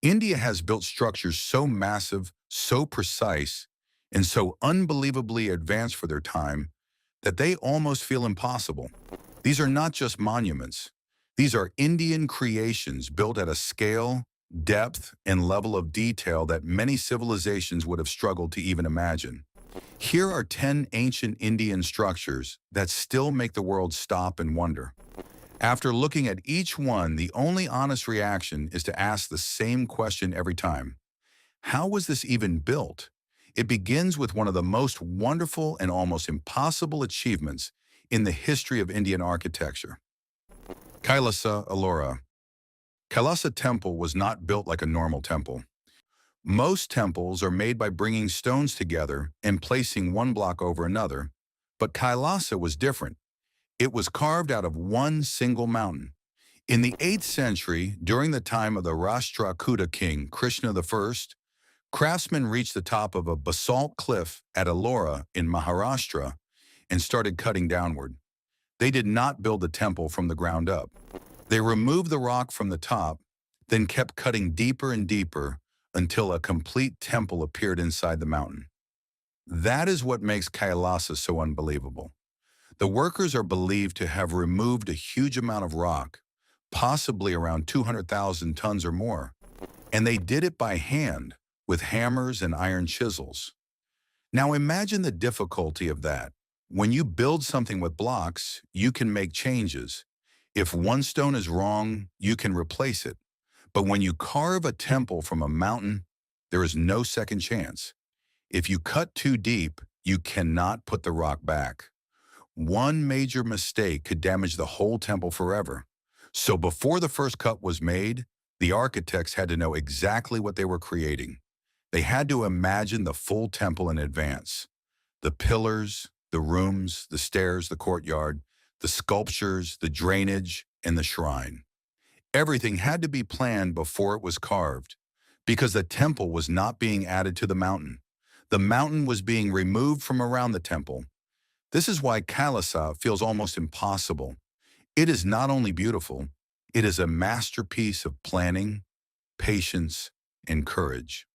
India has built structures so massive, so precise, and so unbelievably advanced for their time that they almost feel impossible. These are not just monuments. These are Indian creations built at a scale, depth, and level of detail that many civilizations would have struggled to even imagine. Here are 10 ancient Indian structures that still make the world stop and wonder. After looking at each one, the only honest reaction is to ask the same question every time. How was this even built? It begins with one of the most wonderful and almost impossible achievements in the history of Indian architecture. Kailasa Allura. Kailasa Temple was not built like a normal temple. Most temples are made by bringing stones together and placing one block over another, but Kailasa was different. It was carved out of one single mountain. In the 8th century, during the time of the Rashtrakuta king Krishna I, craftsmen reached the top of a basalt cliff at Allura in Maharashtra and started cutting downward. They did not build the temple from the ground up. They removed the rock from the top, then kept cutting deeper and deeper until a complete temple appeared inside the mountain. That is what makes Kailasa so unbelievable. The workers are believed to have removed a huge amount of rock, possibly around 200,000 tons or more, and they did it by hand with hammers and iron chisels. Now imagine the difficulty of that. When you build something with blocks, you can make changes. If one stone is wrong, you can replace it. But when you carve a temple from a mountain, there is no second chance. If you cut too deep, you cannot put the rock back. One major mistake could damage the whole temple forever. So before the first cut was made, the architects had to know exactly what they were creating. They had to imagine the full temple in advance. The pillars, the rooms, the stairs, the courtyard, the sculptures, the drainage, and the shrine. Everything had to be planned before it was carved, because the temple was not being added to the mountain. The mountain was being removed from around the temple. This is why Kailasa feels almost impossible. It is not only beautiful, it is a masterpiece of planning, patience, and courage.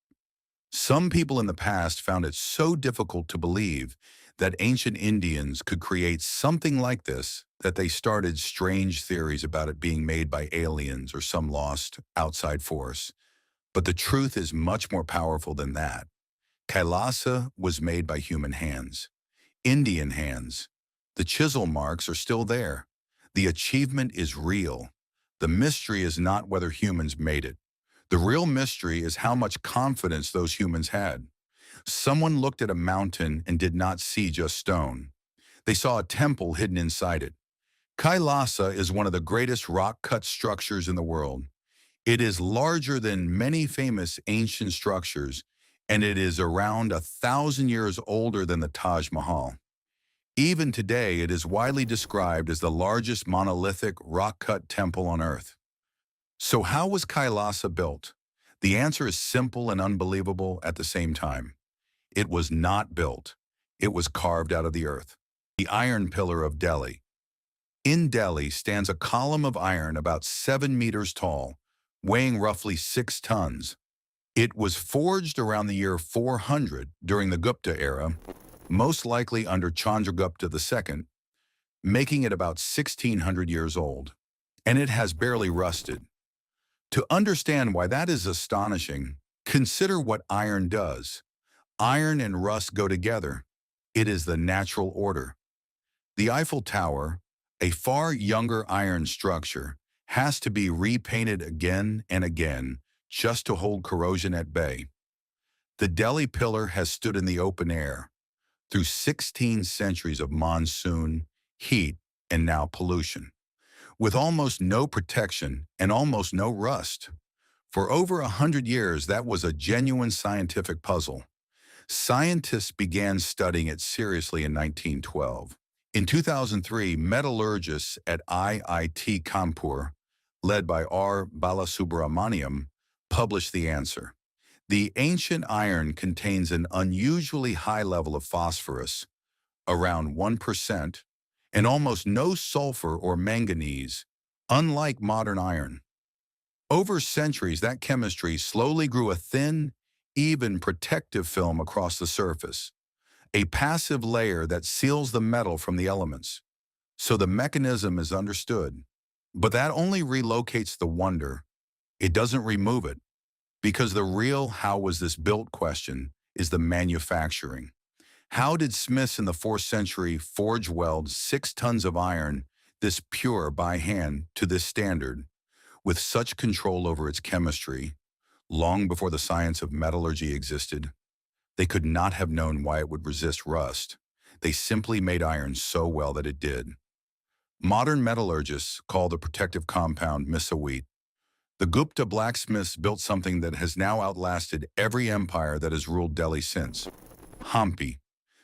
Some people in the past found it so difficult to believe that ancient Indians could create something like this that they started strange theories about it being made by aliens or some lost outside force. But the truth is much more powerful than that. Kailasa was made by human hands. Indian hands. The chisel marks are still there. The achievement is real. The mystery is not whether humans made it. The real mystery is how much confidence those humans had. Someone looked at a mountain and did not see just stone. They saw a temple hidden inside it. Kailasa is one of the greatest rock-cut structures in the world. It is larger than many famous ancient structures, and it is around 1,000 years older than the Taj Mahal. Even today, it is widely described as the largest monolithic rock-cut temple on Earth. So how was Kailasa built? The answer is simple and unbelievable at the same time. It was not built. It was carved out of the earth. The Iron Pillar of Delhi. In Delhi stands a column of iron about 7 meters tall, weighing roughly 6 tons. It was forged around the year 400 during the Gupta era, most likely under Chandragupta II, making it about 1,600 years old. And it has barely rusted. To understand why that is astonishing, consider what iron does. Iron and rust go together. It is the natural order. The Eiffel Tower, a far younger iron structure, has to be repainted again and again just to hold corrosion at bay. The Delhi Pillar has stood in the open air through 16 centuries of monsoon, heat, and now pollution, with almost no protection and almost no rust. For over 100 years, that was a genuine scientific puzzle. Scientists began studying it seriously in 1912. In 2003, metallurgists at IIT Kanpur, led by R. Balasubramaniam, published the answer. The ancient iron contains an unusually high level of phosphorus, around 1%, and almost no sulfur or manganese, unlike modern iron. Over centuries, that chemistry slowly grew a thin, even protective film across the surface, a passive layer that seals the metal from the elements. So the mechanism is understood. But that only relocates the wonder. It doesn't remove it, because the real how was this built question is the manufacturing. How did smiths in the 4th century forge weld 6 tons of iron, this pure by hand, to this standard, with such control over its chemistry, long before the science of metallurgy existed? They could not have known why it would resist rust. They simply made iron so well that it did. Modern metallurgists call the protective compound misawit. The Gupta blacksmiths built something that has now outlasted every empire that has ruled Delhi since. Hampi.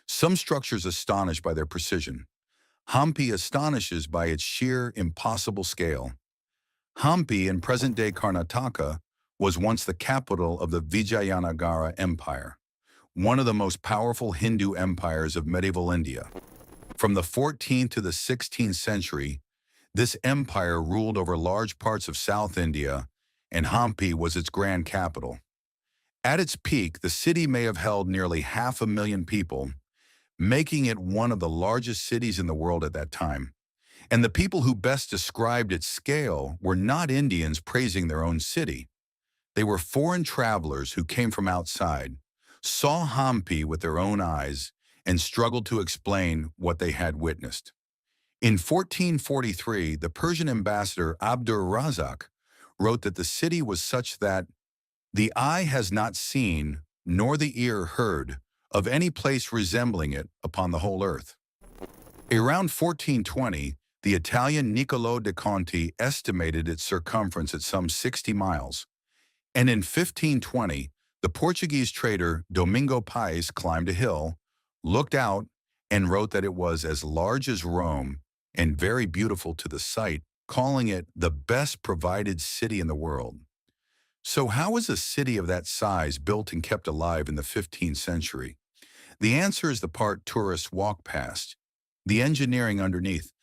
Some structures astonish by their precision. Hampi astonishes by its sheer, impossible scale. Hampi in present-day Karnataka was once the capital of the Vijayanagara Empire, one of the most powerful Hindu empires of medieval India. From the 14th to the 16th century, this empire ruled over large parts of South India, and Hampi was its grand capital. At its peak, the city may have held nearly 500,000 people, making it one of the largest cities in the world at that time. And the people who best described its scale were not Indians praising their own city. They were foreign travelers who came from outside, saw Hampi with their own eyes, and struggled to explain what they had witnessed. In 1443, the Persian ambassador Abdur Razak wrote that the city was such that the eye has not seen, nor the ear heard, of any place resembling it upon the whole earth. Around 1420, the Italian Niccolò de Conti estimated its circumference at some 60 miles, and in 1520, the Portuguese trader Domingo Paes climbed a hill, looked out, and wrote that it was as large as Rome and very beautiful to the sight, calling it the best provided city in the world. So how was a city of that size built and kept alive in the 15th century? The answer is the part tourists walk past, the engineering underneath.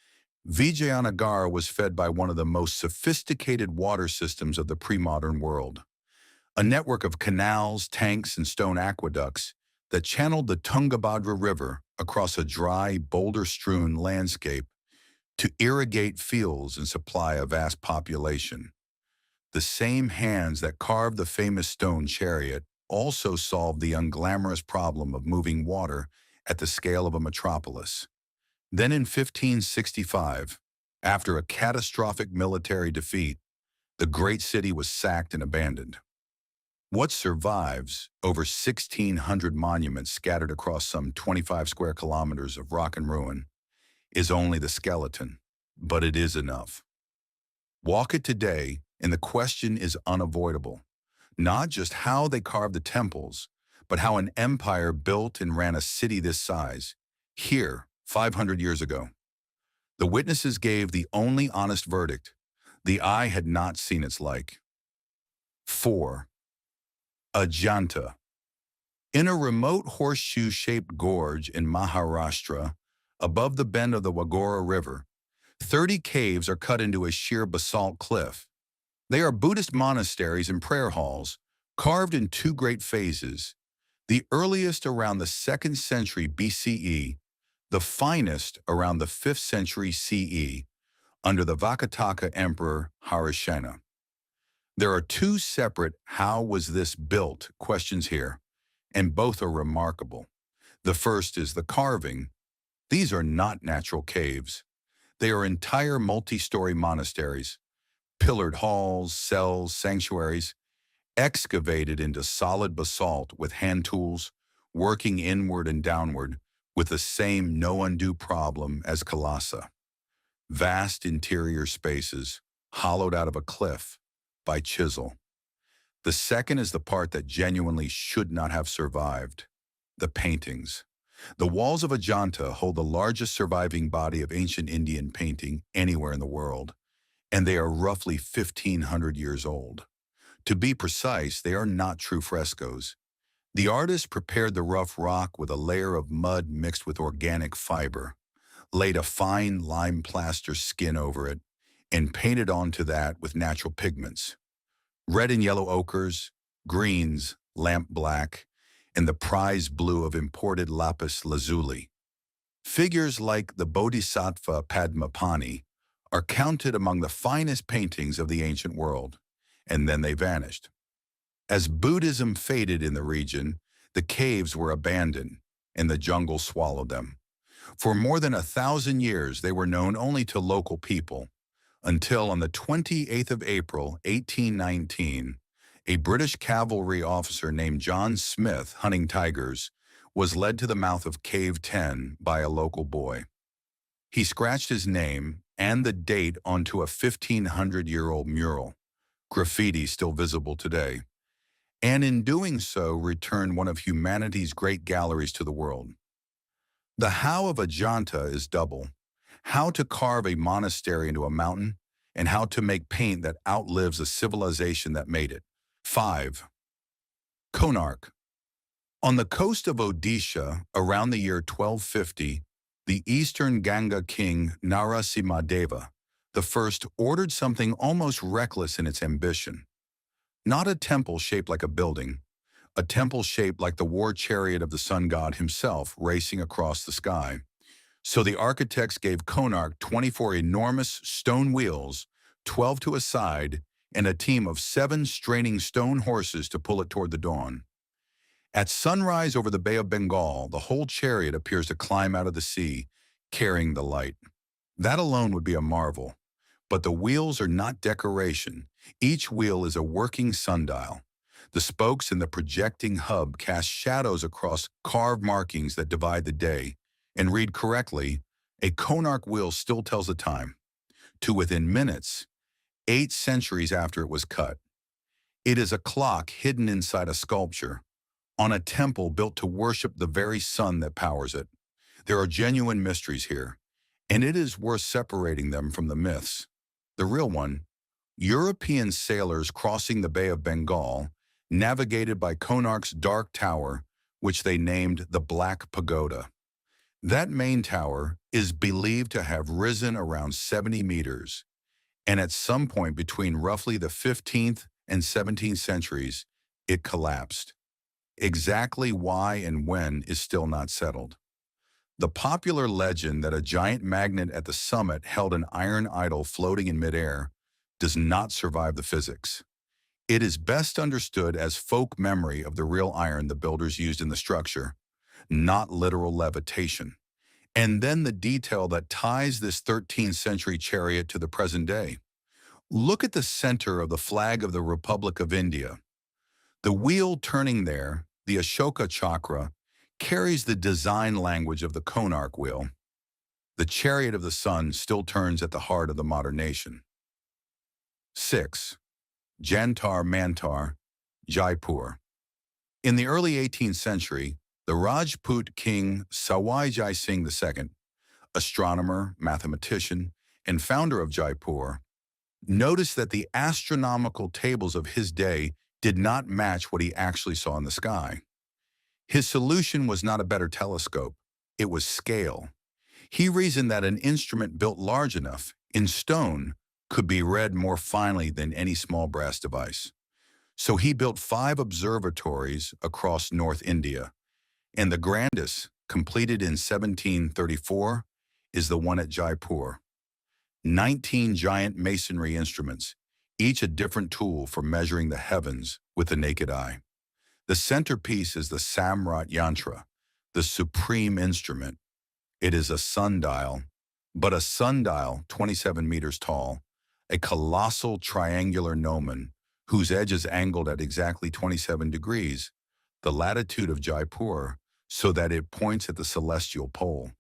Vijayanagara was fed by one of the most sophisticated water systems of the pre-modern world, a network of canals, tanks, and stone aqueducts that channeled the Tungabhadra River across a dry, boulder-strewn landscape to irrigate fields and supply a vast population. The same hands that carved the famous stone chariot also solved the unglamorous problem of moving water at the scale of a metropolis. Then in 1565, after a catastrophic military defeat, the great city was sacked and abandoned. What survives, over 1,600 monuments scattered across some 25 square kilometers of rock and ruin, is only the skeleton, but it is enough. Walk it today, and the question is unavoidable. Not just how they carved the temples, but how an empire built and ran a city this size, here, 500 years ago. The witnesses gave the only honest verdict: the eye had not seen its like. 4. Ajanta. In a remote horseshoe-shaped gorge in Maharashtra, above the bend of the Wagora River, 30 caves are cut into a sheer basalt cliff. They are Buddhist monasteries and prayer halls, carved in 2 great phases, the earliest around the 2nd century BCE, the finest around the 5th century CE, under the Vakataka Emperor Harishena. There are 2 separate "how was this built" questions here, and both are remarkable. The first is the carving. These are not natural caves. They are entire multi-story monasteries, pillared halls, cells, sanctuaries, excavated into solid basalt with hand tools, working inward and downward with the same no-undo problem as Kailasa. Vast interior spaces, hollowed out of a cliff by chisel. The second is the part that genuinely should not have survived: the paintings. The walls of Ajanta hold the largest surviving body of ancient Indian painting anywhere in the world, and they are roughly 1,500 years old. To be precise, they are not true frescoes. The artist prepared the rough rock with a layer of mud mixed with organic fiber, laid a fine lime plaster skin over it, and painted onto that with natural pigments. Red and yellow ochres, greens, lamp black, and the prize blue of imported lapis lazuli. Figures like the Bodhisattva Padmapani are counted among the finest paintings of the ancient world, and then they vanished. As Buddhism faded in the region, the caves were abandoned, and the jungle swallowed them. For more than 1,000 years, they were known only to local people, until on the 28th of April, 1819, a British cavalry officer named John Smith, hunting tigers, was led to the mouth of Cave 10 by a local boy. He scratched his name and the date onto a 1,500-year-old mural, graffiti still visible today, and in doing so returned one of humanity's great galleries to the world. The how of Ajanta is double: how to carve a monastery into a mountain, and how to make paint that outlives a civilization that made it. 5. Konark. On the coast of Odisha, around the year 1250, the Eastern Ganga king Narasimhadeva I ordered something almost reckless in its ambition. Not a temple shaped like a building, a temple shaped like the war chariot of the sun god himself racing across the sky. So the architects gave Konark 24 enormous stone wheels, 12 to a side, and a team of 7 straining stone horses to pull it toward the dawn. At sunrise over the Bay of Bengal, the whole chariot appears to climb out of the sea, carrying the light. That alone would be a marvel. But the wheels are not decoration. Each wheel is a working sundial. The spokes in the projecting hub cast shadows across carved markings that divide the day, and read correctly, a Konark wheel still tells the time, to within minutes, 8 centuries after it was cut. It is a clock hidden inside a sculpture, on a temple built to worship the very sun that powers it. There are genuine mysteries here, and it is worth separating them from the myths. The real one: European sailors crossing the Bay of Bengal, navigated by Konark's dark tower, which they named the Black Pagoda. That main tower is believed to have risen around 70 meters, and at some point between roughly the 15th and 17th centuries, it collapsed. Exactly why and when is still not settled. The popular legend that a giant magnet at the summit held an iron idol floating in midair does not survive the physics. It is best understood as folk memory of the real iron the builders used in the structure, not literal levitation. And then the detail that ties this 13th century chariot to the present day. Look at the center of the flag of the Republic of India. The wheel turning there, the Ashoka chakra, carries the design language of the Konark wheel. The chariot of the sun still turns at the heart of the modern nation. 6. Jantar Mantar, Jaipur. In the early 18th century, the Rajput king Sawai Jai Singh II, astronomer, mathematician, and founder of Jaipur, noticed that the astronomical tables of his day did not match what he actually saw in the sky. His solution was not a better telescope, it was scale. He reasoned that an instrument built large enough, in stone, could be read more finely than any small brass device. So he built 5 observatories across North India, and the grandest, completed in 1734, is the one at Jaipur. 19 giant masonry instruments, each a different tool for measuring the heavens with the naked eye. The centerpiece is the Samrat Yantra, the supreme instrument. It is a sundial, but a sundial 27 meters tall, a colossal triangular gnomon whose edge is angled at exactly 27 degrees, the latitude of Jaipur, so that it points at the celestial pole.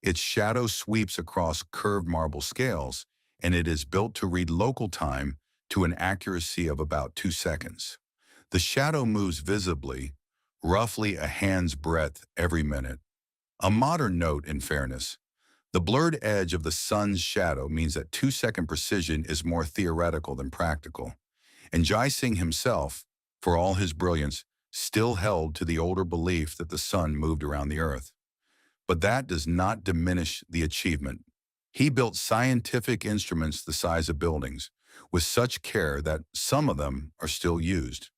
Its shadow sweeps across curved marble scales, and it is built to read local time to an accuracy of about 2 seconds. The shadow moves visibly, roughly a hand's breadth every minute. A modern note, in fairness: the blurred edge of the sun's shadow means that 2-second precision is more theoretical than practical. And Jai Singh himself, for all his brilliance, still held to the older belief that the sun moved around the earth. But that does not diminish the achievement. He built scientific instruments the size of buildings, with such care that some of them are still used.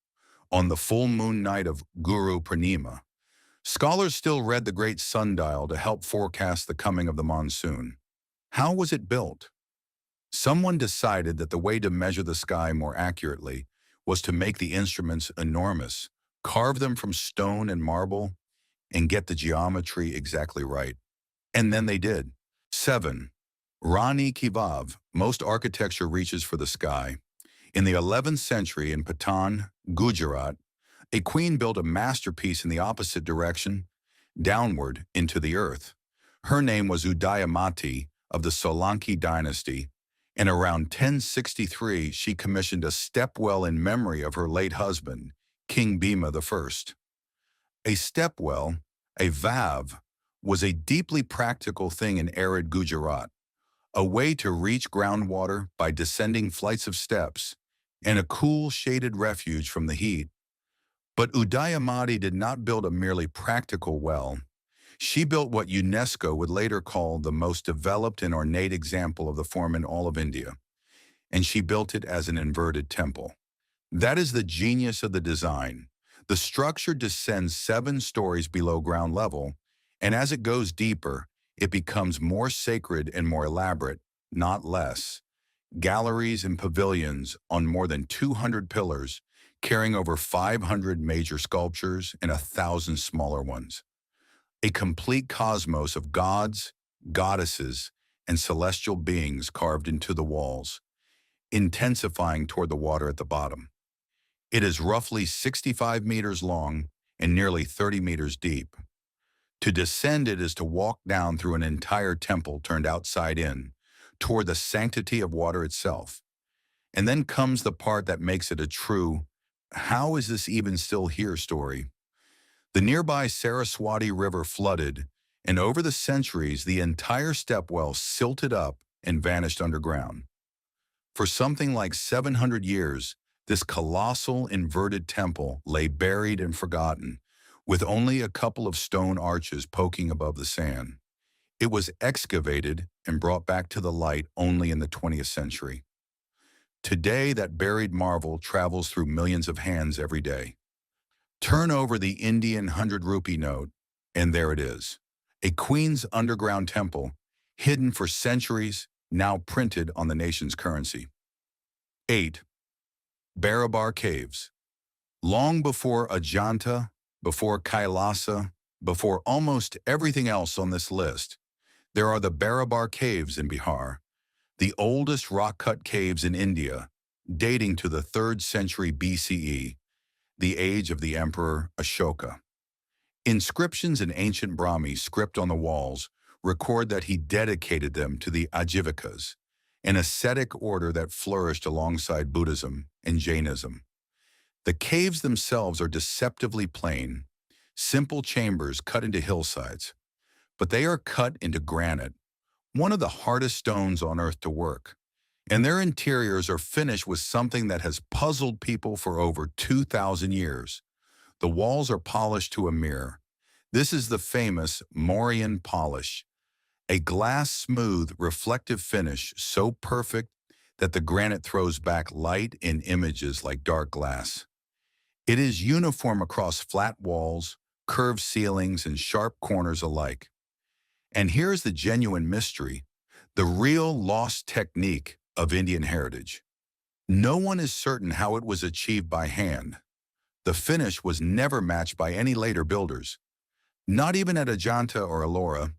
On the full moon night of Guru Purnima, scholars still read the great sundial to help forecast the coming of the monsoon. How was it built? Someone decided that the way to measure the sky more accurately was to make the instruments enormous, carve them from stone and marble, and get the geometry exactly right. And then they did. 7. Rani Ki Vav. Most architecture reaches for the sky. In the 11th century in Patan, Gujarat, a queen built a masterpiece in the opposite direction, downward into the earth. Her name was Udayamati of the Solanki dynasty, and around 1063 she commissioned a stepwell in memory of her late husband, King Bhima I. A stepwell, a vav, was a deeply practical thing in arid Gujarat, a way to reach groundwater by descending flights of steps, and a cool, shaded refuge from the heat. But Udayamati did not build a merely practical well. She built what UNESCO would later call the most developed and ornate example of the form in all of India, and she built it as an inverted temple. That is the genius of the design. The structure descends 7 stories below ground level, and as it goes deeper, it becomes more sacred and more elaborate, not less. Galleries and pavilions on more than 200 pillars, carrying over 500 major sculptures and 1,000 smaller ones. A complete cosmos of gods, goddesses, and celestial beings carved into the walls, intensifying toward the water at the bottom. It is roughly 65 meters long and nearly 30 meters deep. To descend it is to walk down through an entire temple turned outside in, toward the sanctity of water itself. And then comes the part that makes it a true, how is this even still here story? The nearby Saraswati River flooded, and over the centuries the entire stepwell silted up and vanished underground. For something like 700 years, this colossal inverted temple lay buried and forgotten, with only a couple of stone arches poking above the sand. It was excavated and brought back to the light only in the 20th century. Today, that buried marvel travels through millions of hands every day. Turn over the Indian 100-rupee note, and there it is. A queen's underground temple, hidden for centuries, now printed on the nation's currency. 8. Barabar Caves. Long before Ajanta, before Kailasa, before almost everything else on this list, there are the Barabar Caves in Bihar, the oldest rock-cut caves in India, dating to the 3rd century BCE, the age of the Emperor Ashoka. Inscriptions in ancient Brahmi script on the walls record that he dedicated them to the Ajivikas, an ascetic order that flourished alongside Buddhism and Jainism. The caves themselves are deceptively plain, simple chambers cut into hillsides, but they are cut into granite, one of the hardest stones on earth to work, and their interiors are finished with something that has puzzled people for over 2,000 years. The walls are polished to a mirror. This is the famous Mauryan polish, a glass-smooth, reflective finish so perfect that the granite throws back light in images like dark glass. It is uniform across flat walls, curved ceilings, and sharp corners alike. And here's the genuine mystery, the real lost technique of Indian heritage. No one is certain how it was achieved by hand. The finish was never matched by any later builders, not even at Ajanta or Ellora,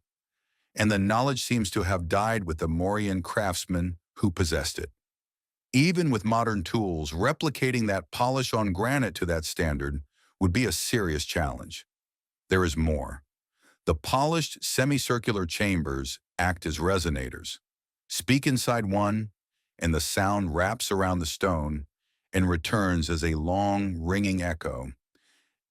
and the knowledge seems to have died with the Mauryan craftsmen who possessed it. Even with modern tools, replicating that polish on granite to that standard would be a serious challenge. There is more. The polished semicircular chambers act as resonators. Speak inside one, and the sound wraps around the stone and returns as a long, ringing echo.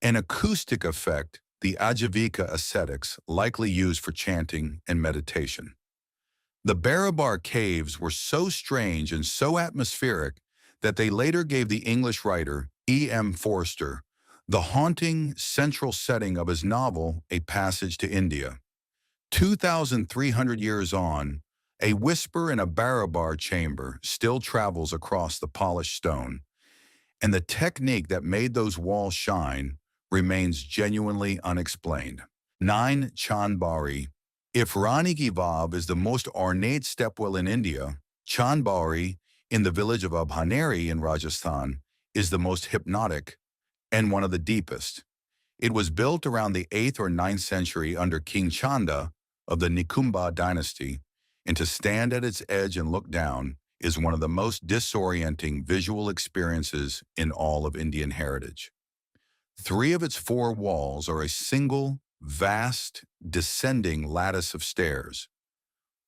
An acoustic effect the Ajivika ascetics likely used for chanting and meditation. The Barabar Caves were so strange and so atmospheric that they later gave the English writer E.M. Forster the haunting central setting of his novel A Passage to India. 2,300 years on, A whisper in a Barabar chamber still travels across the polished stone, and the technique that made those walls shine remains genuinely unexplained. 9. Chand Baori. If Rani Ki Vav is the most ornate stepwell in India, Chand Baori, in the village of Abhaneri in Rajasthan, is the most hypnotic and one of the deepest. It was built around the 8th or 9th century under King Chanda of the Nikumba dynasty, and to stand at its edge and look down is one of the most disorienting visual experiences in all of Indian heritage. 3 of its 4 walls are a single, vast, descending lattice of stairs,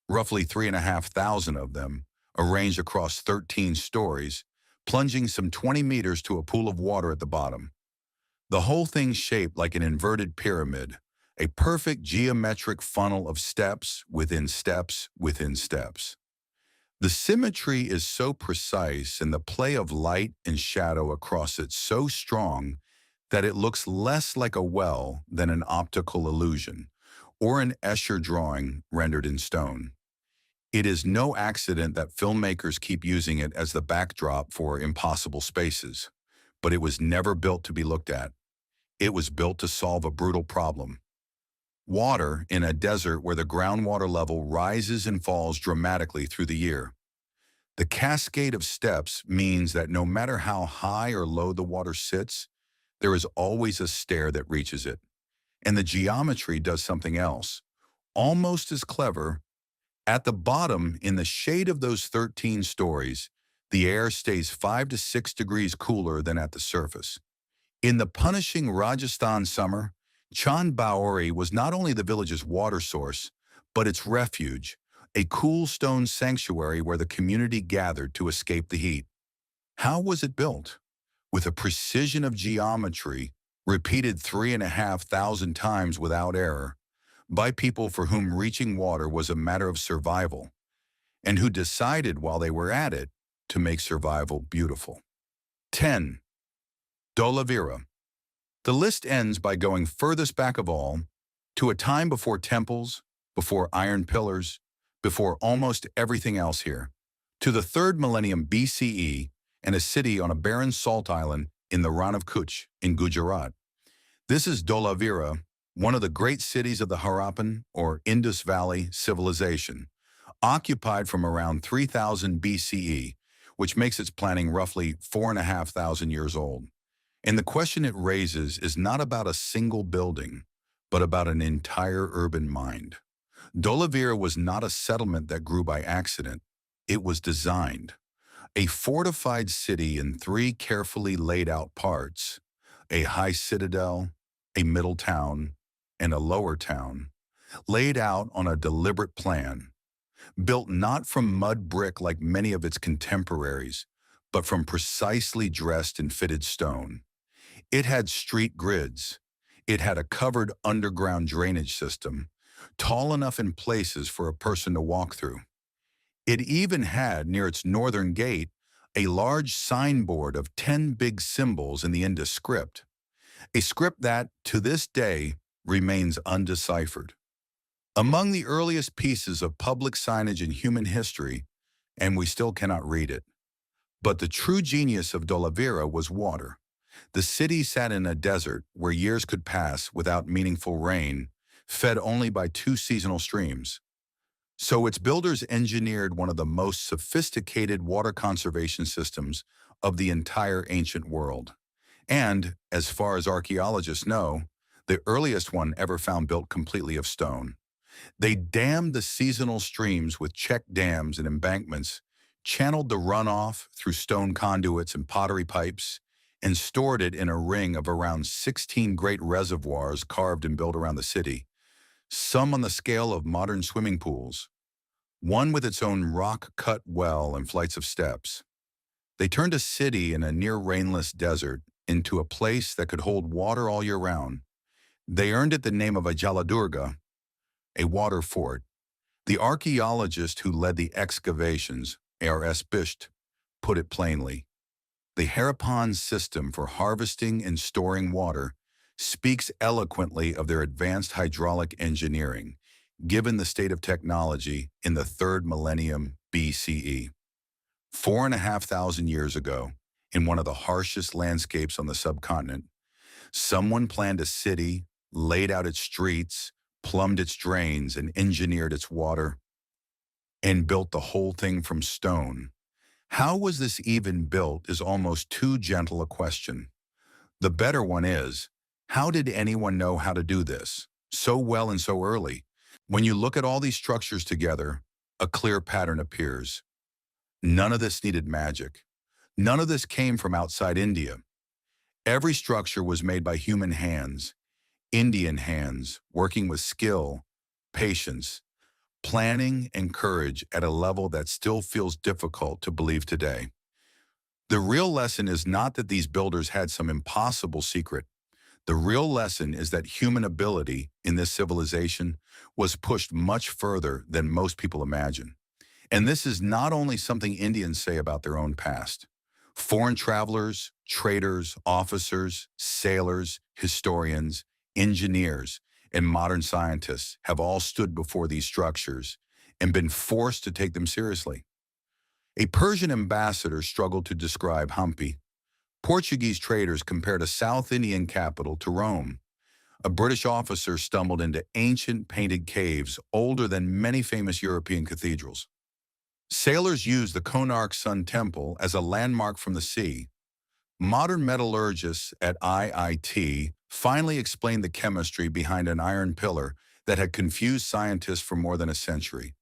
roughly 3,500 of them, arranged across 13 stories, plunging some 20 meters to a pool of water at the bottom. The whole thing shaped like an inverted pyramid, a perfect geometric funnel of steps within steps within steps. The symmetry is so precise and the play of light and shadow across it so strong that it looks less like a well than an optical illusion, or an Escher drawing rendered in stone. It is no accident that filmmakers keep using it as the backdrop for impossible spaces, but it was never built to be looked at. It was built to solve a brutal problem. Water in a desert where the groundwater level rises and falls dramatically through the year. The cascade of steps means that no matter how high or low the water sits, there is always a stair that reaches it. And the geometry does something else, almost as clever. At the bottom, in the shade of those 13 stories, the air stays 5 to 6 degrees cooler than at the surface. In the punishing Rajasthan summer, Chand Baori was not only the village's water source, but its refuge, a cool stone sanctuary where the community gathered to escape the heat. How was it built? With a precision of geometry, repeated 3,500 times without error, by people for whom reaching water was a matter of survival, and who decided while they were at it to make survival beautiful. 10. Dholavira. The list ends by going furthest back of all, to a time before temples, before iron pillars, before almost everything else here, to the 3rd millennium BCE and a city on a barren salt island in the Rann of Kutch in Gujarat. This is Dholavira, one of the great cities of the Harappan or Indus Valley Civilization, occupied from around 3000 BCE, which makes its planning roughly 4,500 years old. And the question it raises is not about a single building, but about an entire urban mind. Dholavira was not a settlement that grew by accident. It was designed. A fortified city in 3 carefully laid out parts, a high citadel, a middle town, and a lower town, laid out on a deliberate plan, built not from mud brick like many of its contemporaries, but from precisely dressed and fitted stone. It had street grids. It had a covered underground drainage system, tall enough in places for a person to walk through. It even had, near its northern gate, a large signboard of 10 big symbols in the Indus script, a script that, to this day, remains undeciphered. Among the earliest pieces of public signage in human history, and we still cannot read it. But the true genius of Dholavira was water. The city sat in a desert where years could pass without meaningful rain, fed only by 2 seasonal streams. So its builders engineered one of the most sophisticated water conservation systems of the entire ancient world. And, as far as archaeologists know, the earliest one ever found built completely of stone. They dammed the seasonal streams with check dams and embankments, channeled the runoff through stone conduits and pottery pipes, and stored it in a ring of around 16 great reservoirs carved and built around the city, some on the scale of modern swimming pools, one with its own rock-cut well and flights of steps. They turned a city in a near-rainless desert into a place that could hold water all year round. They earned it the name of Ajaladurga, a water fort. The archaeologist who led the excavations, A.R.S. Bisht, put it plainly. The Harappan system for harvesting and storing water speaks eloquently of their advanced hydraulic engineering, given the state of technology in the third millennium BCE. 4,500 years ago, in one of the harshest landscapes on the subcontinent, someone planned a city, laid out its streets, plumbed its drains, and engineered its water, and built the whole thing from stone. How was this even built is almost too gentle a question. The better one is, how did anyone know how to do this so well and so early? When you look at all these structures together, a clear pattern appears. None of this needed magic. None of this came from outside India. Every structure was made by human hands, Indian hands, working with skill, patience, planning, and courage at a level that still feels difficult to believe today. The real lesson is not that these builders had some impossible secret. The real lesson is that human ability in this civilization was pushed much further than most people imagine. And this is not only something Indians say about their own past. Foreign travelers, traders, officers, sailors, historians, engineers, and modern scientists have all stood before these structures and been forced to take them seriously. A Persian ambassador struggled to describe Hampi. Portuguese traders compared a South Indian capital to Rome. A British officer stumbled into ancient painted caves older than many famous European cathedrals. Sailors used the Konark Sun Temple as a landmark from the sea. Modern metallurgists at IIT finally explained the chemistry behind an iron pillar that had confused scientists for more than a century.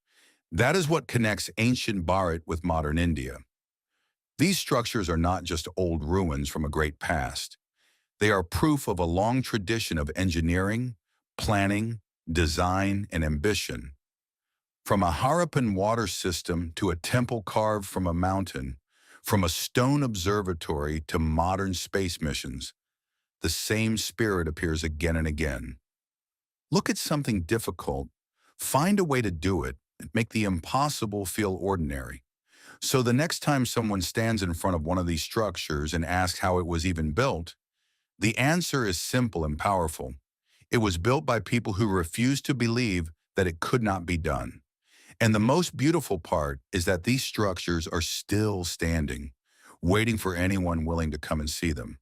That is what connects ancient Bharat with modern India. These structures are not just old ruins from a great past. They are proof of a long tradition of engineering, planning, design, and ambition. From a Harappan water system to a temple carved from a mountain, from a stone observatory to modern space missions, the same spirit appears again and again. Look at something difficult, find a way to do it, and make the impossible feel ordinary. So the next time someone stands in front of one of these structures and asks how it was even built, the answer is simple and powerful. It was built by people who refused to believe that it could not be done. And the most beautiful part is that these structures are still standing, waiting for anyone willing to come and see them.